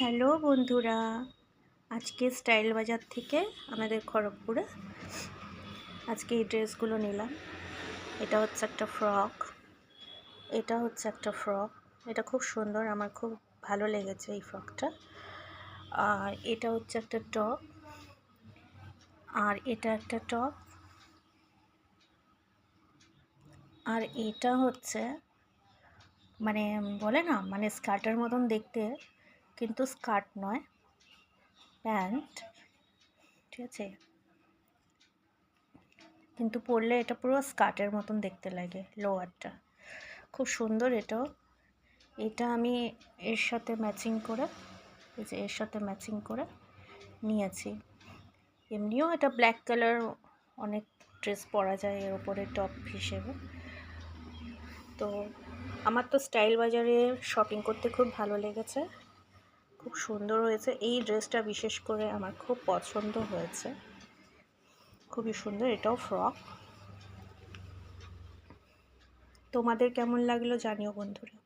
Hello বন্ধুরা, আজকে style বাজার থেকে আমাদের খড়গপুরে আজকে এই ড্রেসগুলো নিলাম। এটা হচ্ছে একটা ফ্রক, এটা খুব সুন্দর, আমার খুব ভালো লেগেছে এই ফ্রকটা। আর এটা হচ্ছে একটা টপ, আর এটা একটা টপ, আর এটা হচ্ছে মানে বলে না মানে স্কার্টের মতন দেখতে, কিন্তু স্কার্ট নয়, প্যান্ট, ঠিক আছে, কিন্তু পরলে এটা পুরো স্কার্টের মতন দেখতে লাগে। লোয়ারটা খুব সুন্দর। এটা আমি এর সাথে ম্যাচিং করে, এই যে এর সাথে ম্যাচিং করে নিয়েছি। এমনিও এটা ব্ল্যাক কালার, অনেক ড্রেস পরা যায় এর উপরে টপ হিসেবে। তো আমার তো স্টাইল বাজারে শপিং করতে খুব ভালো লেগেছে, খুব সুন্দর হয়েছে। এই ড্রেসটা বিশেষ করে আমার খুব পছন্দ হয়েছে, খুবই সুন্দর। এটাও ফ্রক। তোমাদের কেমন লাগলো জানিও বন্ধুরা।